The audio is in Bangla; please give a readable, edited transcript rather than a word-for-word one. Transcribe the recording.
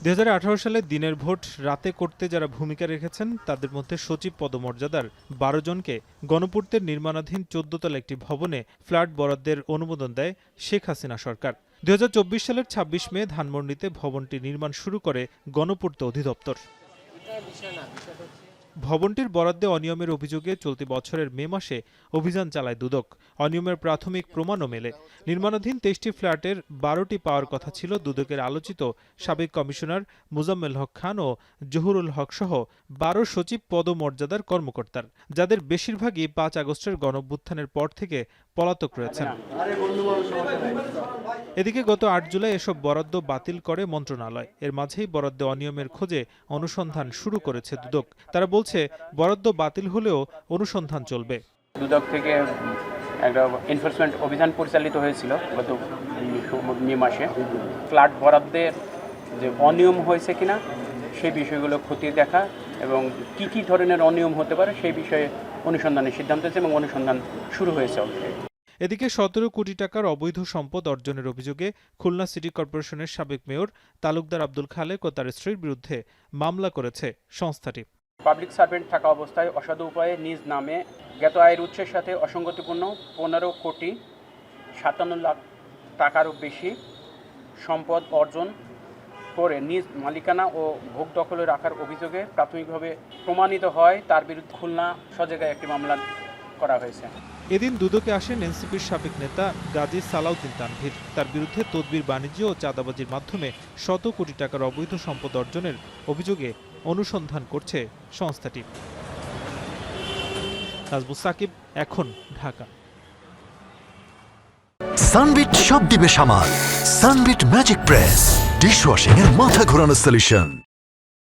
২০১৮ সালে দিনের ভোট রাতে করতে যারা ভূমিকা রেখেছেন তাদের মধ্যে সচিব পদমর্যাদার ১২ জনকে গণপূর্তের নির্মাণাধীন ১৪ তলা একটি ভবনে ফ্ল্যাট বরাদ্দের অনুমোদন দেয় শেখ হাসিনা সরকার। ২০২৪ সালের ২৬ মে ধানমন্ডিতে ভবনটি নির্মাণ শুরু করে গণপূর্ত অধিদপ্তর। ভবনটির বরাদ্দে অনিয়মের অভিযোগে চলতি বছরের মে মাসে অভিযান চালায় দুদক। অনিয়মের প্রাথমিক প্রমাণও মেলে। নির্মাণাধীন ২৩টি ফ্ল্যাটের ১২টি পাওয়ার কথা ছিল দুদকের আলোচিত সাবেক কমিশনার মোজাম্মেল হক খান ও জহুরুল হক সহ ১২ সচিব পদমর্যাদার কর্মকর্তার, যাদের বেশিরভাগই ৫ আগস্টের গণঅভ্যুত্থানের পর থেকে পলাতক রয়েছেন। এদিকে গত ৮ জুলাই এসব বরাদ্দ বাতিল করে মন্ত্রণালয়। এর মাঝেই বরাদ্দে অনিয়মের খোঁজে অনুসন্ধান শুরু করেছে দুদক। তারা বলছে, বরাদ্দ বাতিল হলেও অনুসন্ধান চলবে। দুদক থেকে একটা এনফোর্সমেন্ট অভিযান পরিচালিত হয়েছিল গত মে মাসে। ফ্ল্যাট বরাদ্দের যে অনিয়ম হয়েছে কিনা সেই বিষয়গুলো খতিয়ে দেখা এবং কি ধরনের অনিয়ম হতে পারে সেই বিষয়ে অনুসন্ধানের সিদ্ধান্ত হয়েছে এবং অনুসন্ধান শুরু হয়েছে অলরেডি। এদিকে ১৭ কোটি টাকার অবৈধ সম্পদ অর্জনের অভিযোগে খুলনা সিটি কর্পোরেশনের সাবেক মেয়র তালুকদার আব্দুল খালেক ও তার স্ত্রীর বিরুদ্ধে মামলা করেছে সংস্থাটি। পাবলিক সার্ভেন্ট থাকা অবস্থায় অসাধু উপায়ে নিজ নামে জ্ঞাত আয়ের উৎসের সাথে অসঙ্গতিপূর্ণ ১৫ কোটি ৫৭ লাখ টাকারও বেশি সম্পদ অর্জন করে নিজ মালিকানা ও ভোগ দখলে রাখার অভিযোগে প্রাথমিকভাবে প্রমাণিত হয় তার বিরুদ্ধে খুলনা সজাগায় একটি মামলা করা হয়েছে। এদিন দুদকে আসেন এনসিপির সাবেক নেতা গাজী সালাউদ্দিন তানভীর। তার বিরুদ্ধে তদবির বাণিজ্য ও চাঁদাবাজির মাধ্যমে শত কোটি টাকার অবৈধ সম্পদ অর্জনের অভিযোগে অনুসন্ধান করছে সংস্থাটি। নাজমুস সাকিব, এখন, ঢাকা। সানবিট সব দিবে সামাল। সানবিট ম্যাজিক প্রেস ডিশওয়াশিং এর মাথা ঘোরানো সলিউশন।